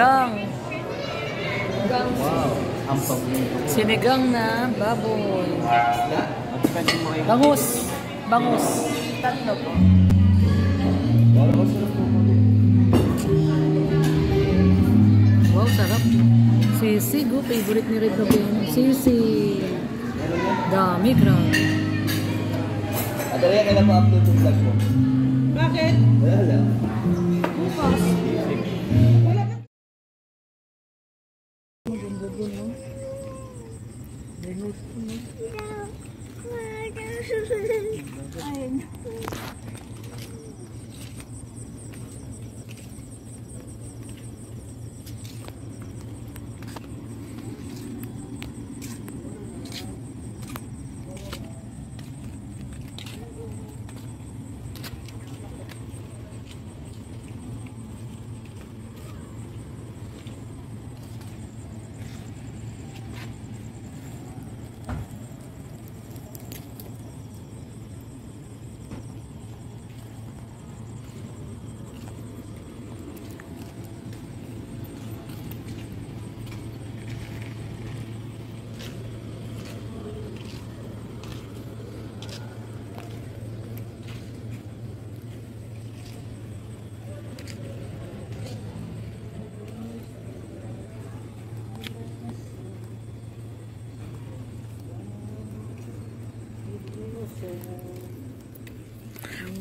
Sinigang. Wow. Ang paborito. Sinigang na baboy. Bangus. Bangus. Tatlo po. Wow, sarap. Sisig, oh. Favorite ni Red Robin. Sisig. Dami, grabe. Adali, kailan mo upload yung vlog mo? Bakit? Wala lang. Bukas.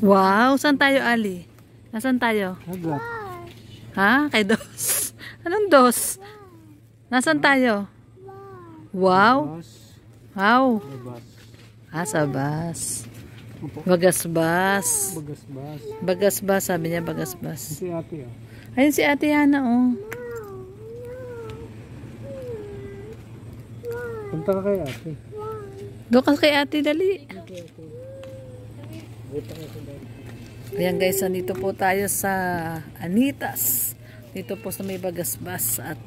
Wow, saan tayo, Ali? Nasaan tayo? Agad. Ha? Kay Dos? Anong Dos? Nasaan tayo? Wow. Wow. Ah, sa bus. Bagasbas. Bagasbas. Bagasbas, sabi niya, bagasbas. Si ate, oh. Ayun si Ate Hana, oh. Punta ka kay ate. Doon ka kay Ate, dali. Ayan guys, nandito po tayo sa Anitas. Dito po sa may Bagasbas. At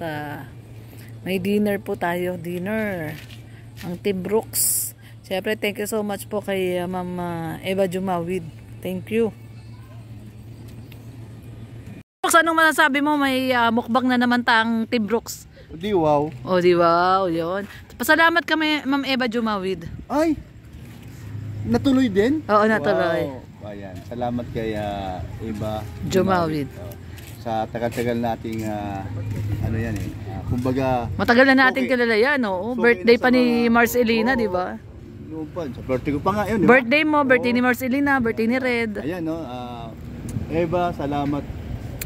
may dinner po tayo. Dinner. Ang Team Brooks. Siyempre, thank you so much po kay Ma'am Eva Jumawid. Thank you. Brooks, anong masasabi mo? May mukbang na naman tang Team Brooks. Di wow. O di wow, yun. Pasalamat kami, Ma'am Eva Jumawid. Ay! Natuloy din? Oo, natuloy. Wow. Ayan. Salamat kay Eva Jumawid. Sa tagal-tagal nating ano yan eh. Kumbaga, matagal na natin kilala yan, oh. Birthday pa ni Marcelina, di ba? Noon pa, sa birthday ko pa nga yun, di ba? Birthday mo, birthday ni Marcelina, birthday ni Red. Ayan, no. Eva, salamat.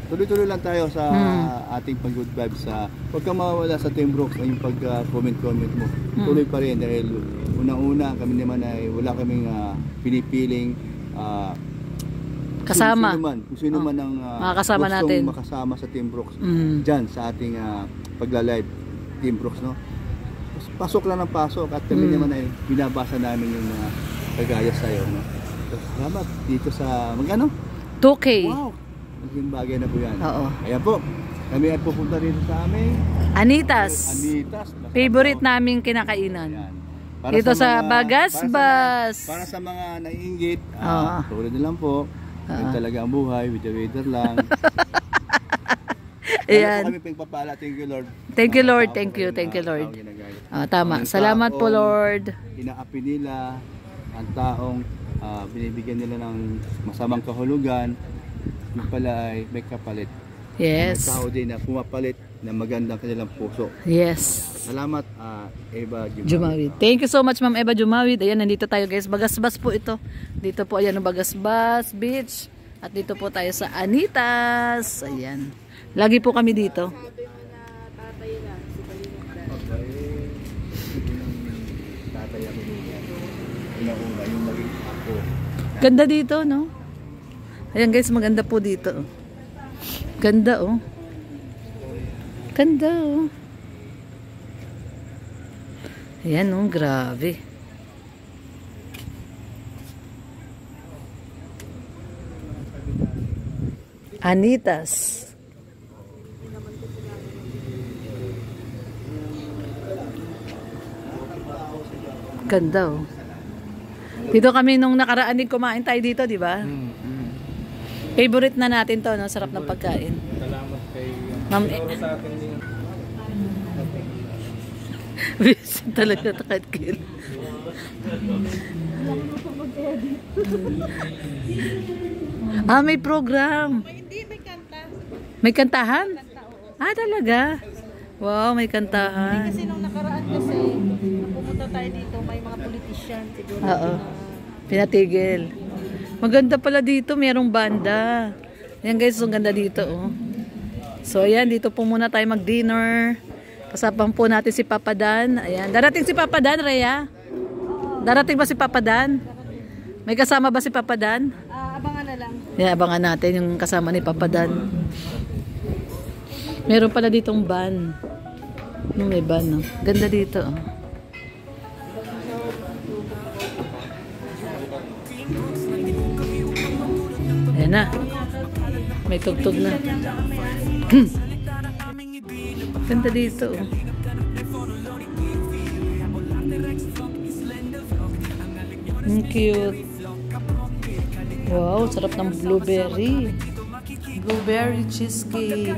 Tuloy-tuloy lang tayo sa ating pag-good vibes. Huwag kang mawawala sa Team Brooks yung pag-comment mo. Tuloy pa rin dahil unang-una kami naman ay wala kaming pinipiling kasama. Kung sino man ang makasama natin. Makasama sa Team Brooks. Diyan sa ating pagla-live Team Brooks, no? Pasok lang ng pasok at kami naman ay binabasa namin yung kagaya sa'yo, no? So, salamat dito sa magkano? 2K. Wow! Maging bagay na po yan. Oo. Ayan po. Kami ay pupunta dito sa aming Anitas. Anitas. Favorite naming kinakainan. Ayan. Dito sa Bagasbas. Para sa mga naiinggit, tulad na lang po. Yan talaga ang buhay, with the weather lang. Ayan. Kami pagpapala. Thank you, Lord. Thank you, Lord. Thank you, Lord. Tama. Salamat po, Lord. Inaapi nila ang taong binibigyan nila ng masamang kahulugan. Yung pala ay may kapalit. Yes. May tao din na pumapalit na magandang kanilang puso. Yes. Salamat, Eva Jumawid. Thank you so much, Ma'am Eva Jumawid. Ayan, nandito tayo guys. Bagasbas po ito. Dito po, ayan ang Bagasbas Beach. At dito po tayo sa Anitas. Ayan. Lagi po kami dito. Ganda dito, no? Ayan guys, maganda po dito. Ganda, oh. Ganda, oh. Ayan, oh, grabe. Anitas. Ganda, oh. Dito kami nung nakaraan din kumain tayo dito, di ba? Favorite na natin to, no? Sarap ng pagkain. Salamat kay Ma'am, busy talaga kahit kailan. May program. Hindi, may kanta. May kantahan? Kanta, oo. Talaga? Wow, may kantahan. Kasi nung nakaraan kasi, pumunta tayo dito, may mga politician siguro. Oo. Pinatigil. Maganda pala dito, merong banda. Ayan guys, ang ganda dito. Oh. So ayan, dito po muna tayo mag-dinner. Kasapang po natin si Papa Dan. Ayan, darating si Papa Dan, Rhea? Darating ba si Papa Dan? May kasama ba si Papa Dan? Abangan na lang. Yeah, abangan natin yung kasama ni Papa Dan. Meron pala ditong van. May van, no? Ganda dito, oh. Ayan na. May tugtog na. Ganda dito, oh. Cute. Wow, sarap ng blueberry. Blueberry cheesecake.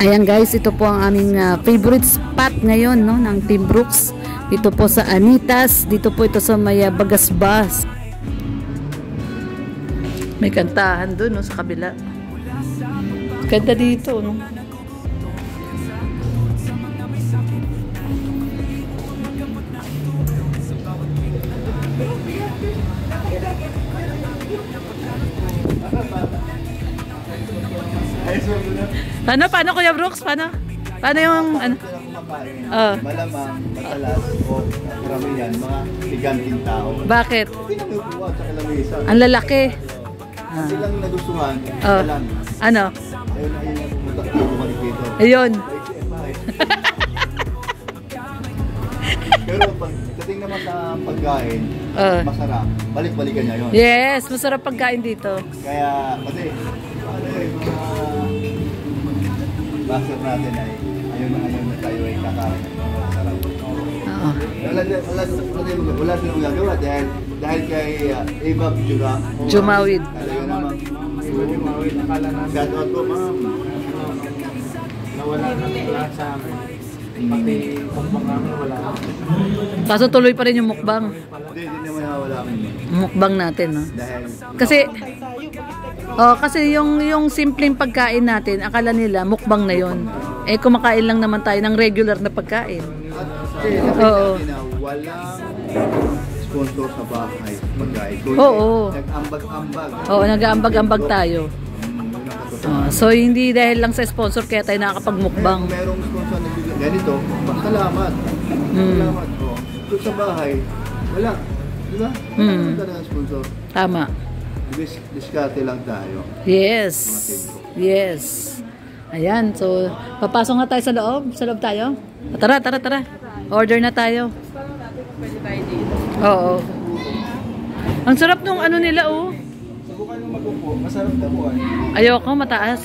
Ayan guys, ito po ang aming favorite spot ngayon, no, ng Team Brooks. Dito po sa Anitas, dito po ito sa may Bagasbas. May kantahan doon, no, sa kabila. Ganda dito, no. Paano Kuya Brooks? Paano yung ano? Malamang, matalas, o karamihan, mga higanting tao. Bakit? Pinagpupuan sa kalamisan. Ang lalaki. Kasi lang nagustuhan, lang. Ano? Ayun na yung pumunta bumalik dito. Ayun. Pero pagdating naman sa pagkain, masarap. Balik-balikan niya yun. Yes, masarap pagkain dito. Kaya, kasi, master natin ay ayun na tayo ay kakain. Masarap. Oo. Wala silang gagawa dahil kay Eva Jumawid. Talaga naman. Jumawid, nakala namin. Shoutout po, ma'am. Nawala na lahat sa amin. Pati mukbang namin wala. Kaso tuloy pa rin yung mukbang. Hindi naman nawala kami. Mukbang natin, no? Dahil kasi yung simpleng pagkain natin, akala nila mukbang na yon. Eh kumakain lang naman tayo ng regular na pagkain. Oo. Walang sponsor sa bahay pagkain. Oo. Nag-ambag-ambag. Oo, nag-aambag-ambag tayo. So hindi dahil lang sa sponsor kaya tayo nakakapagmukbang. Kung merong sponsor na ganito, salamat. Salamat po. Kung sa bahay, wala. Diba? Wala talaga sponsor. Tama. Diskarte lang tayo. Yes. Yes. Ayan, so papasok na tayo sa loob. Sa loob tayo. Tara. Order na tayo. Pwede tayo dito. Oo. Ang sarap nung ano nila, oh. Subukan mo mag-upo. Masarap na po. Ayoko, mataas.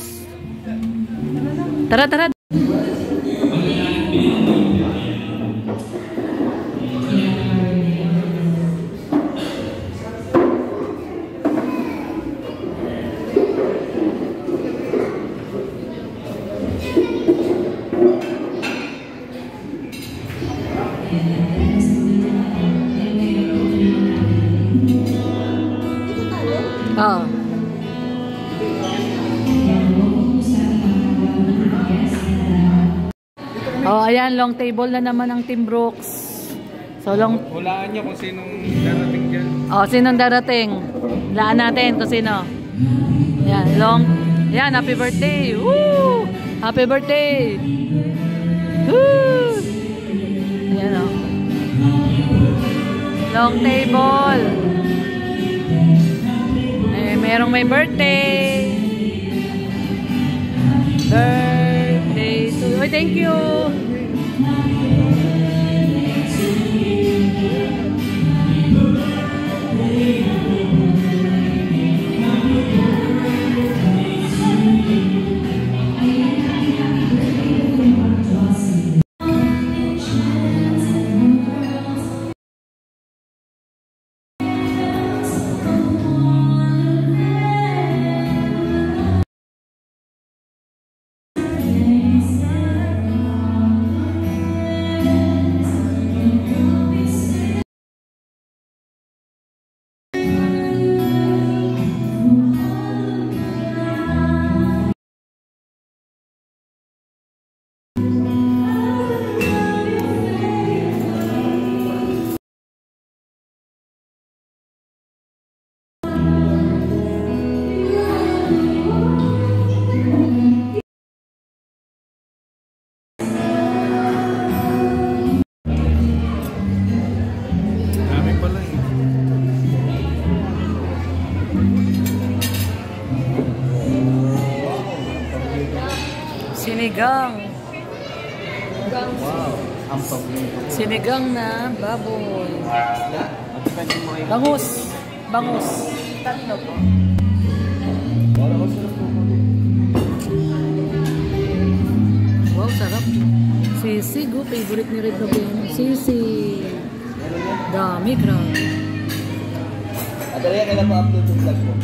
Tara. Oo. Oh, ayan, long table na naman ang Team Brooks. So, Hulaan niyo kung sinong darating dyan. Oh, sinong darating? Laan natin kung sino. Ayan, Ayan, happy birthday. Woo! Happy birthday. Woo! Ayan, oh. Long table. Merong may birthday. Birthday to you. Thank you. Sinigang. Wow. Ang pag-ibig. Sinigang na baboy. Bangus. Bangus. Tatlo po. Wow, sarap. Sisig, oh. Favorite ni Red na po yung sisig. Dami, grabe. At kaya kailan mo upload yung vlog mo?